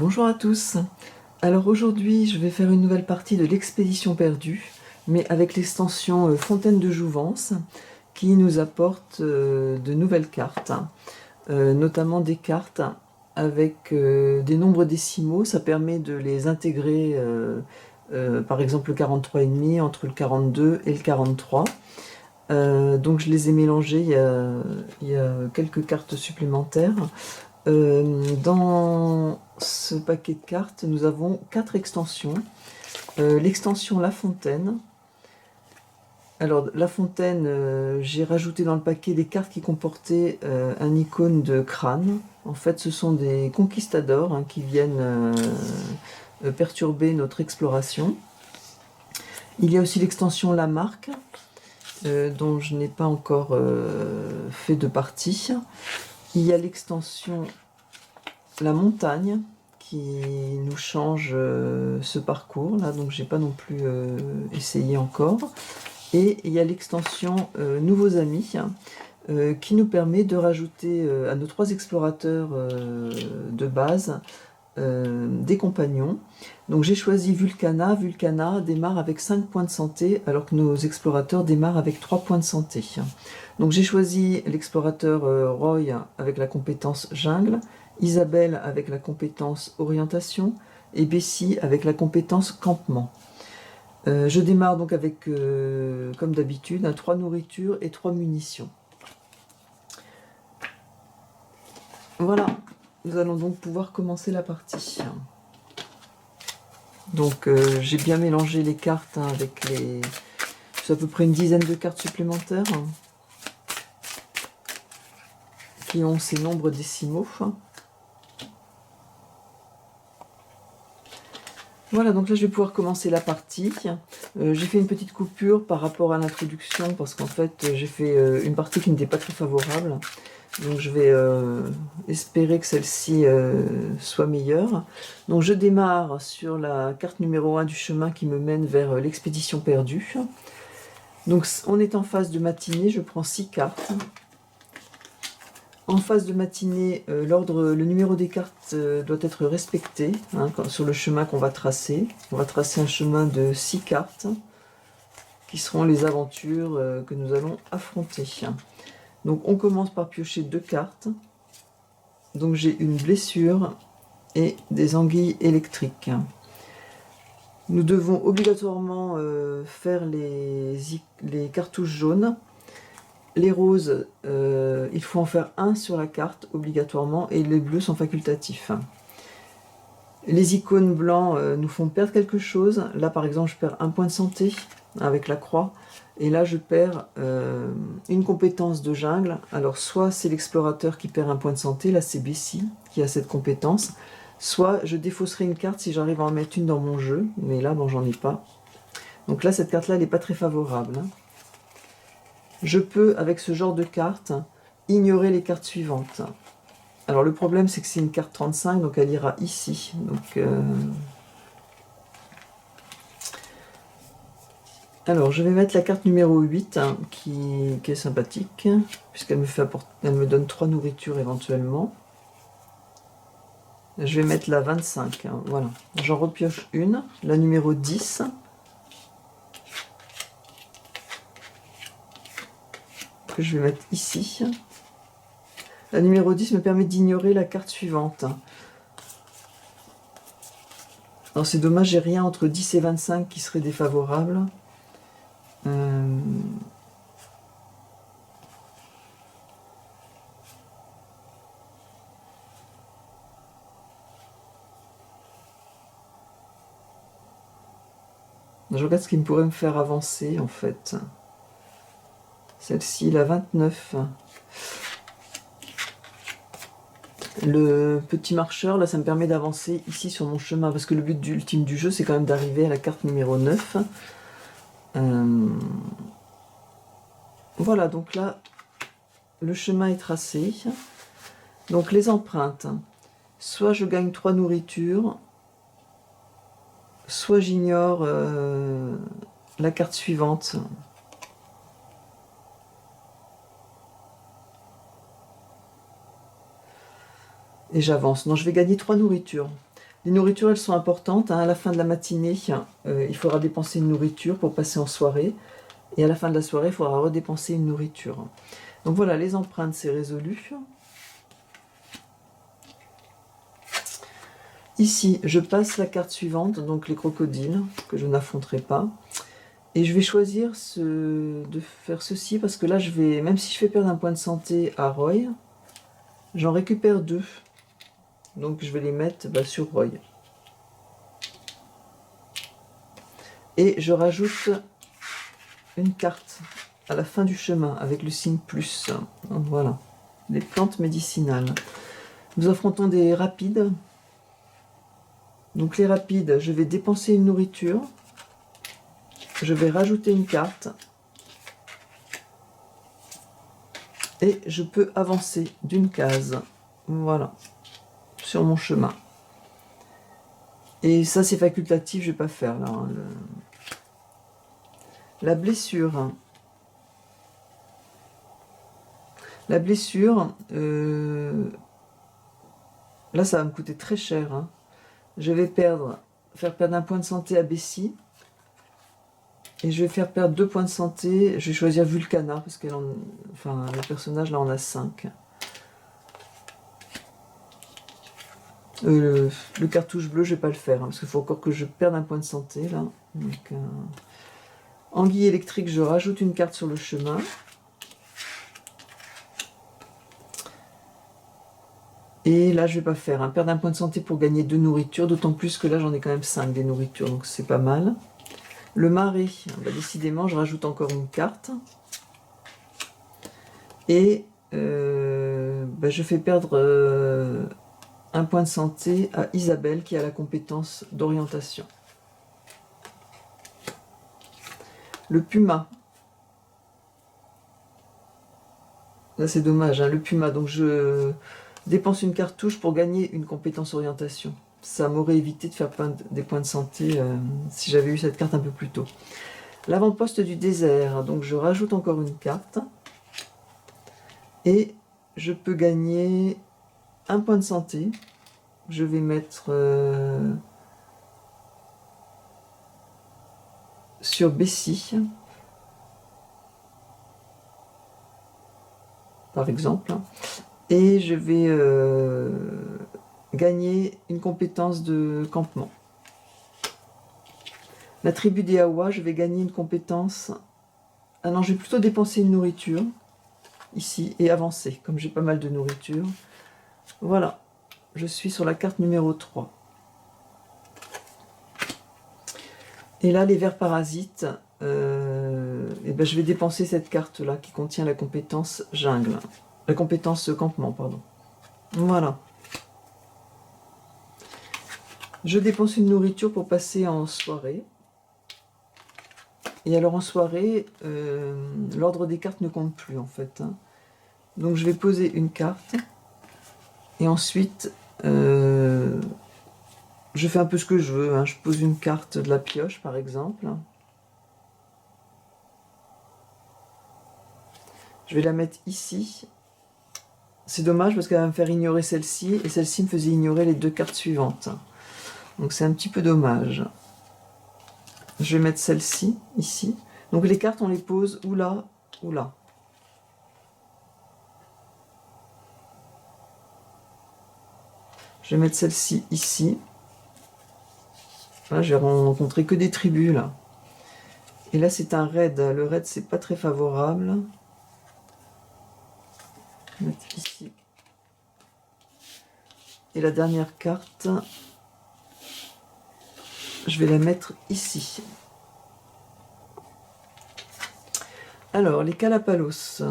Bonjour à tous. Alors aujourd'hui je vais faire une nouvelle partie de l'expédition perdue, mais avec l'extension Fontaine de Jouvence qui nous apporte de nouvelles cartes, notamment des cartes avec des nombres décimaux. Ça permet de les intégrer, par exemple le 43,5 entre le 42 et le 43. Donc je les ai mélangées, il y a quelques cartes supplémentaires. Dans ce paquet de cartes, nous avons 4 extensions. L'extension La Fontaine. Alors, La Fontaine, j'ai rajouté dans le paquet des cartes qui comportaient un icône de crâne. En fait, ce sont des conquistadors qui viennent perturber notre exploration. Il y a aussi l'extension La Marque, dont je n'ai pas encore fait de partie. Il y a l'extension La Montagne, qui nous change ce parcours là, donc j'ai pas non plus essayé encore. Et il y a l'extension Nouveaux Amis, qui nous permet de rajouter à nos 3 explorateurs de base des compagnons. Donc j'ai choisi Vulcana. Vulcana démarre avec 5 points de santé, alors que nos explorateurs démarrent avec 3 points de santé. Donc j'ai choisi l'explorateur Roy avec la compétence Jungle, Isabelle avec la compétence Orientation et Bessie avec la compétence Campement. Je démarre donc avec, comme d'habitude, 3 nourritures et 3 munitions. Voilà, nous allons donc pouvoir commencer la partie. Donc j'ai bien mélangé les cartes avec les... C'est à peu près une dizaine de cartes supplémentaires qui ont ces nombres décimaux. Voilà, donc là je vais pouvoir commencer la partie. J'ai fait une petite coupure par rapport à l'introduction parce qu'en fait j'ai fait une partie qui n'était pas très favorable. Donc je vais espérer que celle-ci soit meilleure. Donc je démarre sur la carte numéro 1 du chemin qui me mène vers l'expédition perdue. Donc on est en phase de matinée, je prends 6 cartes. En phase de matinée, le numéro des cartes doit être respecté sur le chemin qu'on va tracer. On va tracer un chemin de 6 cartes qui seront les aventures que nous allons affronter. Donc on commence par piocher 2 cartes. Donc j'ai une blessure et des anguilles électriques. Nous devons obligatoirement faire les cartouches jaunes. Les roses, il faut en faire un sur la carte obligatoirement et les bleus sont facultatifs. Les icônes blancs nous font perdre quelque chose. Là par exemple je perds 1 point de santé avec la croix. Et là je perds une compétence de jungle. Alors soit c'est l'explorateur qui perd 1 point de santé, là c'est Bessie qui a cette compétence. Soit je défausserai une carte si j'arrive à en mettre une dans mon jeu. Mais là bon j'en ai pas. Donc là cette carte là elle n'est pas très favorable. Je peux, avec ce genre de carte, ignorer les cartes suivantes. Alors le problème c'est que c'est une carte 35, donc elle ira ici. Donc, alors je vais mettre la carte numéro 8, qui est sympathique, puisqu'elle me donne 3 nourritures éventuellement. Je vais mettre la 25, voilà. J'en repioche une, la numéro 10. Que je vais mettre ici. La numéro 10 me permet d'ignorer la carte suivante. Alors c'est dommage, j'ai rien entre 10 et 25 qui serait défavorable. Je regarde ce qui me pourrait me faire avancer en fait. Celle-ci, la 29. Le petit marcheur, là, ça me permet d'avancer ici sur mon chemin, parce que le but ultime du jeu, c'est quand même d'arriver à la carte numéro 9. Voilà, donc là, le chemin est tracé. Donc les empreintes, soit je gagne 3 nourritures, soit j'ignore la carte suivante. Et j'avance. Non, je vais gagner 3 nourritures. Les nourritures, elles sont importantes, hein. À la fin de la matinée, il faudra dépenser une nourriture pour passer en soirée. Et à la fin de la soirée, il faudra redépenser une nourriture. Donc voilà, les empreintes, c'est résolu. Ici, je passe la carte suivante, donc les crocodiles, que je n'affronterai pas. Et je vais choisir de faire ceci, parce que là, même si je fais perdre un point de santé à Roy, j'en récupère 2. Donc je vais les mettre sur Roy. Et je rajoute une carte à la fin du chemin, avec le signe plus. Donc voilà, les plantes médicinales. Nous affrontons des rapides. Donc les rapides, je vais dépenser une nourriture. Je vais rajouter une carte. Et je peux avancer d'une case. Voilà. Sur mon chemin. Et ça, c'est facultatif, je vais pas faire là. Hein, La blessure. La blessure, là, ça va me coûter très cher. Hein. Je vais faire perdre un point de santé à Bessie. Et je vais faire perdre 2 points de santé. Je vais choisir Vulcana, parce que le personnage, là, en a 5. Le cartouche bleu, je vais pas le faire, hein, parce qu'il faut encore que je perde un point de santé, là. Donc, anguille électrique, je rajoute une carte sur le chemin. Et là, je vais pas faire, hein, perdre un point de santé pour gagner 2 nourritures, d'autant plus que là, j'en ai quand même 5 des nourritures, donc c'est pas mal. Le marais, décidément, je rajoute encore une carte. Et je fais perdre un point de santé à Isabelle, qui a la compétence d'orientation. Le puma. Là, c'est dommage, hein, le puma. Donc, je dépense une cartouche pour gagner une compétence orientation. Ça m'aurait évité de faire des points de santé si j'avais eu cette carte un peu plus tôt. L'avant-poste du désert. Donc, je rajoute encore une carte. Et je peux gagner un point de santé. Je vais mettre sur Bessie, par exemple. Et je vais gagner une compétence de campement. La tribu des Awa, je vais gagner une compétence... Ah non, je vais plutôt dépenser une nourriture, ici, et avancer, comme j'ai pas mal de nourriture. Voilà, je suis sur la carte numéro 3. Et là, les vers parasites, je vais dépenser cette carte-là, qui contient la compétence jungle. La compétence campement, pardon. Voilà. Je dépense une nourriture pour passer en soirée. Et alors en soirée, l'ordre des cartes ne compte plus en fait. Hein. Donc je vais poser une carte. Et ensuite, je fais un peu ce que je veux. Hein. Je pose une carte de la pioche par exemple. Je vais la mettre ici. C'est dommage parce qu'elle va me faire ignorer celle-ci. Et celle-ci me faisait ignorer les 2 cartes suivantes. Donc c'est un petit peu dommage. Je vais mettre celle-ci, ici. Donc les cartes, on les pose ou là, ou là. Je vais mettre celle-ci, ici. Là, j'ai rencontré que des tribus, là. Et là, c'est un raid. Le raid, c'est pas très favorable. Je vais mettre ici. Et la dernière carte, je vais la mettre ici. Alors, les Calapalos.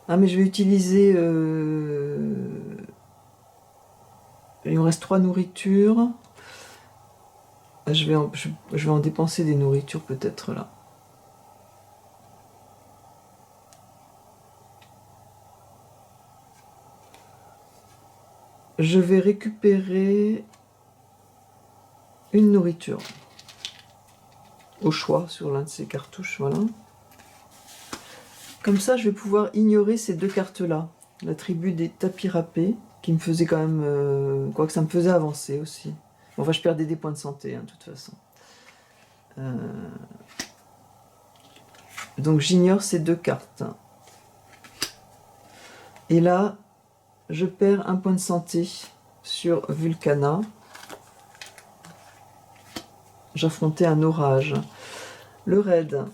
Ah, mais je vais utiliser... Il me reste 3 nourritures. Je vais en dépenser des nourritures peut-être là. Je vais récupérer une nourriture au choix sur l'un de ces cartouches, voilà. Comme ça, je vais pouvoir ignorer ces 2 cartes-là. la tribu des tapis râpés, qui me faisait quand même... quoique ça me faisait avancer aussi. Enfin, je perdais des points de santé, hein, de toute façon. Donc j'ignore ces deux cartes. Et là, je perds un point de santé sur Vulcana. J'affrontais un orage. Le raid.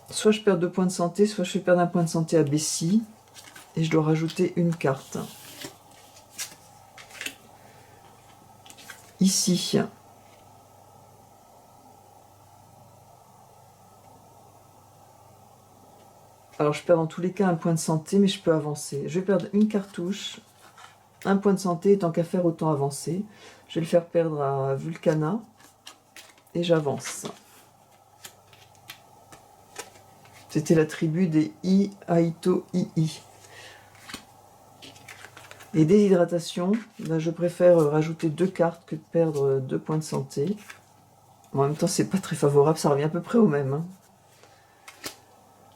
Soit je perds 2 points de santé, soit je fais perdre un point de santé à Bessie. Et je dois rajouter une carte. Ici. Alors je perds dans tous les cas un point de santé, mais je peux avancer. Je vais perdre une cartouche, un point de santé, et tant qu'à faire, autant avancer. Je vais le faire perdre à Vulcana. Et j'avance. C'était la tribu des Aito II. Et déshydratation, ben je préfère rajouter 2 cartes que de perdre 2 points de santé. En même temps, c'est pas très favorable, ça revient à peu près au même. Hein.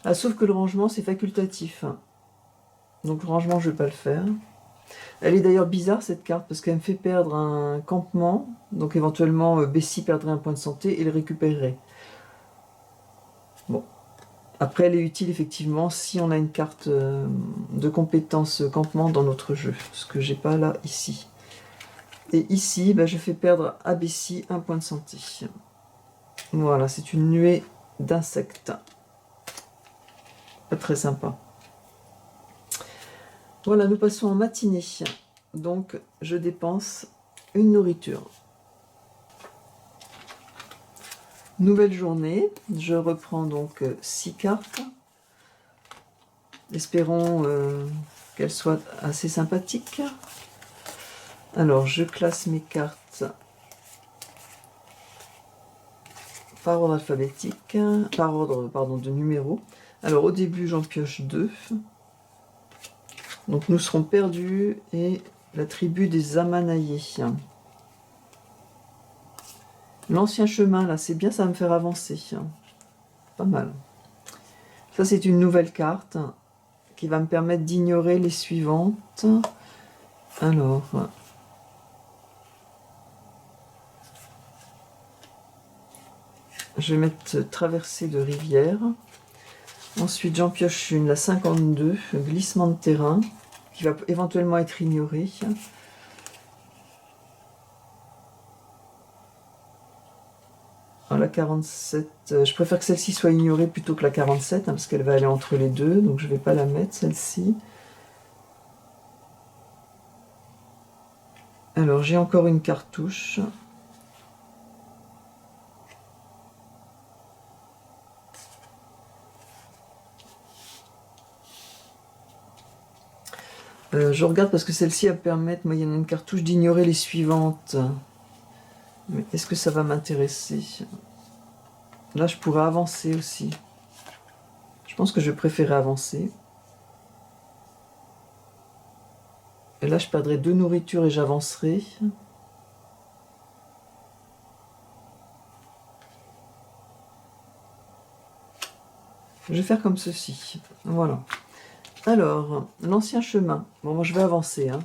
Ah, sauf que le rangement, c'est facultatif. Donc le rangement, je vais pas le faire. Elle est d'ailleurs bizarre cette carte, parce qu'elle me fait perdre un campement. Donc éventuellement, Bessie perdrait un point de santé et le récupérerait. Bon. Après, elle est utile effectivement si on a une carte de compétence campement dans notre jeu, ce que j'ai pas là ici. Et ici, ben, je fais perdre à Bessie un point de santé. Voilà, c'est une nuée d'insectes. Pas très sympa. Voilà, nous passons en matinée. Donc, je dépense une nourriture. Nouvelle journée. Je reprends donc 6 cartes. Espérons qu'elles soient assez sympathiques. Alors, je classe mes cartes par ordre alphabétique, par ordre, pardon, de numéros. Alors, au début, j'en pioche 2. Donc, nous serons perdus et la tribu des Amanaillés. L'ancien chemin, là, c'est bien, ça va me faire avancer. Pas mal. Ça, c'est une nouvelle carte qui va me permettre d'ignorer les suivantes. Alors... je vais mettre traversée de rivière. Ensuite, j'en pioche une, la 52, glissement de terrain, qui va éventuellement être ignorée. La 47, je préfère que celle-ci soit ignorée plutôt que la 47, hein, parce qu'elle va aller entre les deux, donc je ne vais pas la mettre, celle-ci. Alors, j'ai encore une cartouche. Je regarde parce que celle-ci va me permettre, moyennant une cartouche, d'ignorer les suivantes. Mais est-ce que ça va m'intéresser? Là, je pourrais avancer aussi. Je pense que je préférerais avancer. Et là, je perdrai 2 nourritures et j'avancerai. Je vais faire comme ceci. Voilà. Alors, l'ancien chemin. Bon, moi, je vais avancer, hein,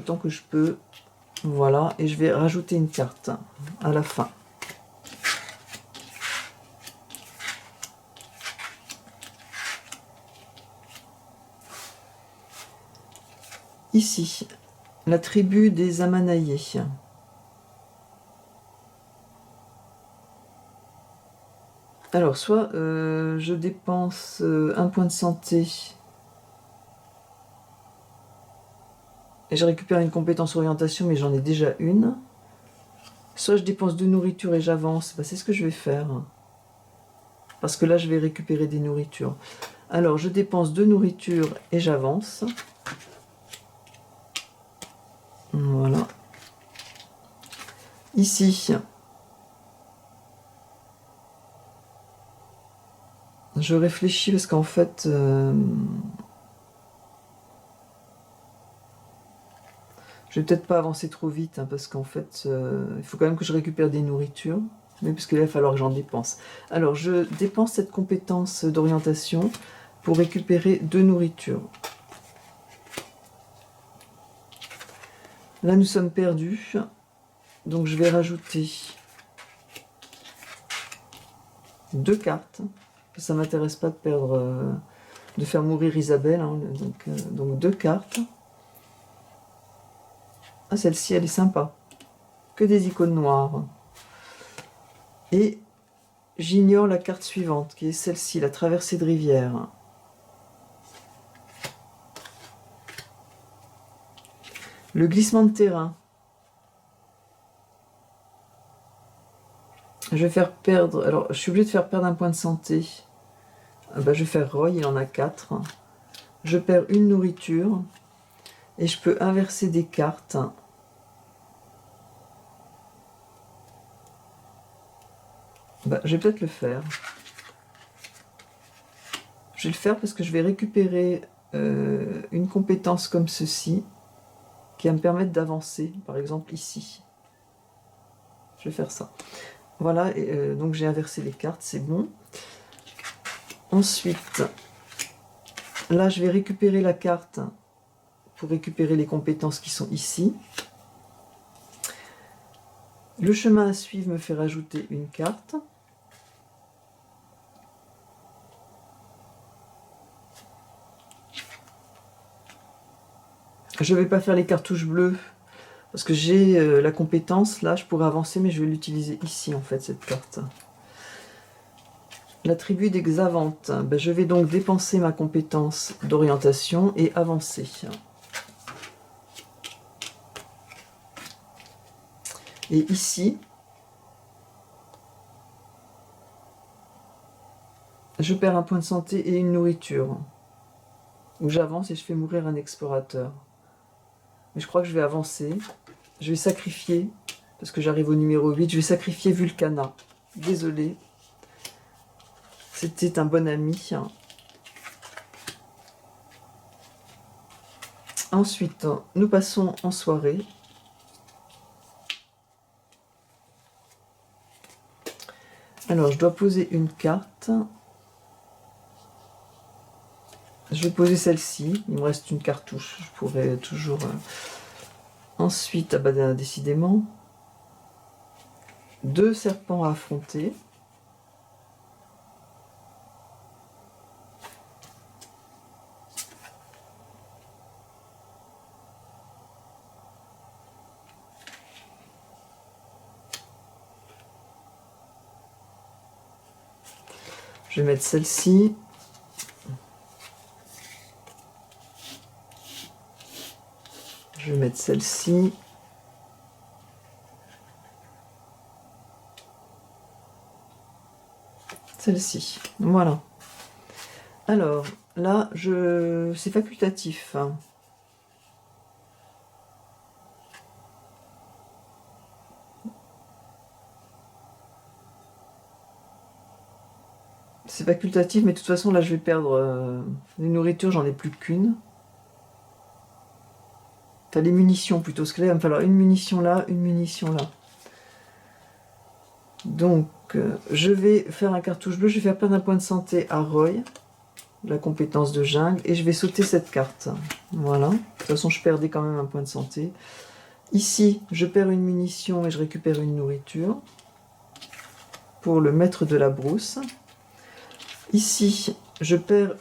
tant que je peux. Voilà. Et je vais rajouter une carte à la fin. Ici, la tribu des Amanaillés. Alors, soit je dépense un point de santé et je récupère une compétence orientation, mais j'en ai déjà une. Soit je dépense 2 nourritures et j'avance. Bah, c'est ce que je vais faire. Parce que là, je vais récupérer des nourritures. Alors, je dépense 2 nourritures et j'avance. Voilà. Ici, je réfléchis parce qu'en fait, je vais peut-être pas avancer trop vite, hein, parce qu'en fait, il faut quand même que je récupère des nourritures. Mais parce qu'il va falloir que j'en dépense. Alors, je dépense cette compétence d'orientation pour récupérer 2 nourritures. Là, nous sommes perdus. Donc, je vais rajouter 2 cartes. Ça ne m'intéresse pas de perdre, de faire mourir Isabelle. Hein. Donc 2 cartes. Ah, celle-ci, elle est sympa. Que des icônes noires. Et j'ignore la carte suivante, qui est celle-ci, la traversée de rivière. Le glissement de terrain. Je vais faire perdre... Alors, je suis obligée de faire perdre un point de santé. Je vais faire Roy, il en a 4. Je perds une nourriture. Et je peux inverser des cartes. Je vais peut-être le faire. Je vais le faire parce que je vais récupérer une compétence comme ceci qui va me permettre d'avancer, par exemple ici. Je vais faire ça. Voilà, donc j'ai inversé les cartes, c'est bon. Ensuite, là je vais récupérer la carte pour récupérer les compétences qui sont ici. Le chemin à suivre me fait rajouter une carte. Je ne vais pas faire les cartouches bleues parce que j'ai la compétence. Là, je pourrais avancer, mais je vais l'utiliser ici, en fait, cette carte. La tribu des Xavantes. Je vais donc dépenser ma compétence d'orientation et avancer. Et ici, je perds un point de santé et une nourriture. Où j'avance et je fais mourir un explorateur. Mais je crois que je vais avancer. Je vais sacrifier, parce que j'arrive au numéro 8, je vais sacrifier Vulcana. Désolée. C'était un bon ami. Ensuite, nous passons en soirée. Alors, je dois poser une carte. Je vais poser celle-ci. Il me reste une cartouche. Je pourrais toujours... Ensuite, décidément, 2 serpents à affronter. Je vais mettre celle-ci. Je vais mettre celle-ci. Celle-ci. Voilà. Alors, là, c'est facultatif. C'est facultatif, mais de toute façon, là, je vais perdre les nourritures, j'en ai plus qu'une. Enfin, les munitions plutôt, parce que là, il va me falloir une munition là, une munition là. Donc, je vais faire un cartouche bleu, je vais faire perdre un point de santé à Roy, la compétence de jungle, et je vais sauter cette carte. Voilà. De toute façon, je perdais quand même un point de santé. Ici, je perds une munition et je récupère une nourriture pour le maître de la brousse. Ici, je perds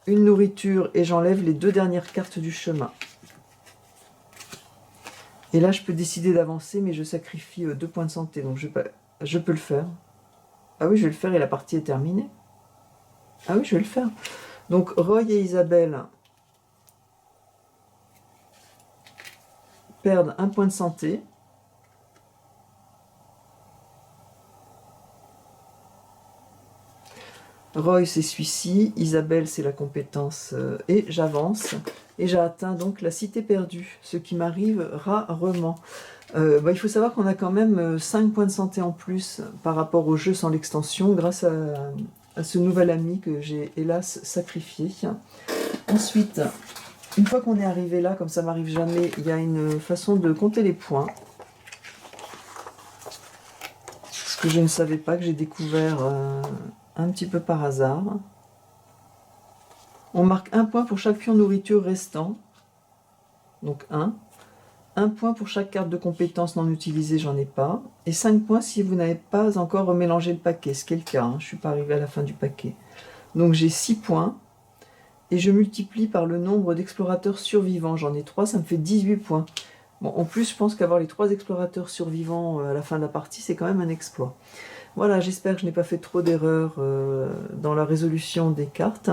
une nourriture et j'enlève les 2 dernières cartes du chemin. Et là, je peux décider d'avancer, mais je sacrifie 2 points de santé, donc je peux le faire. Ah oui, je vais le faire et la partie est terminée. Ah oui, je vais le faire. Donc, Roy et Isabelle perdent un point de santé. Roy, c'est celui-ci. Isabelle, c'est la compétence. Et j'avance. Et j'ai atteint donc la cité perdue. Ce qui m'arrive rarement. Il faut savoir qu'on a quand même 5 points de santé en plus par rapport au jeu sans l'extension, grâce à ce nouvel ami que j'ai hélas sacrifié. Ensuite, une fois qu'on est arrivé là, comme ça m'arrive jamais, il y a une façon de compter les points. que je ne savais pas, que j'ai découvert un petit peu par hasard. On marque 1 point pour chaque pion nourriture restant, donc 1. 1 point pour chaque carte de compétence non utilisée, j'en ai pas. Et 5 points si vous n'avez pas encore remélangé le paquet, ce qui est le cas, hein. Je ne suis pas arrivée à la fin du paquet. Donc j'ai 6 points. Et je multiplie par le nombre d'explorateurs survivants. J'en ai 3, ça me fait 18 points. Bon, en plus, je pense qu'avoir les 3 explorateurs survivants à la fin de la partie, c'est quand même un exploit. Voilà, j'espère que je n'ai pas fait trop d'erreurs dans la résolution des cartes.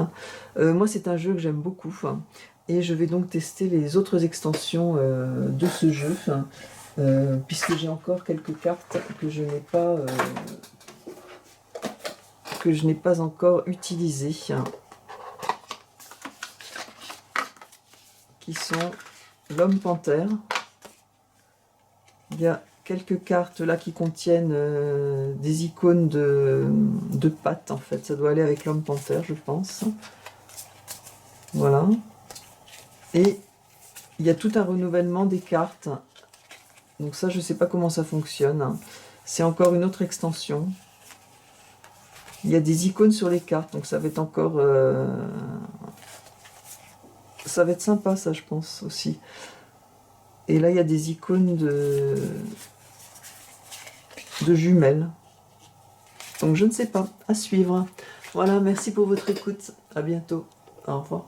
Moi, c'est un jeu que j'aime beaucoup. Et je vais donc tester les autres extensions de ce jeu. Puisque j'ai encore quelques cartes que je n'ai pas encore utilisées. Qui sont l'homme panthère. Il y a quelques cartes là qui contiennent des icônes de pattes en fait. Ça doit aller avec l'homme panthère, je pense. Voilà. Et il y a tout un renouvellement des cartes. Donc ça, je ne sais pas comment ça fonctionne. C'est encore une autre extension. Il y a des icônes sur les cartes, donc ça va être encore... ça va être sympa, ça, je pense, aussi. Et là, il y a des icônes de jumelles. Donc, je ne sais pas. À suivre. Voilà, merci pour votre écoute. À bientôt. Au revoir.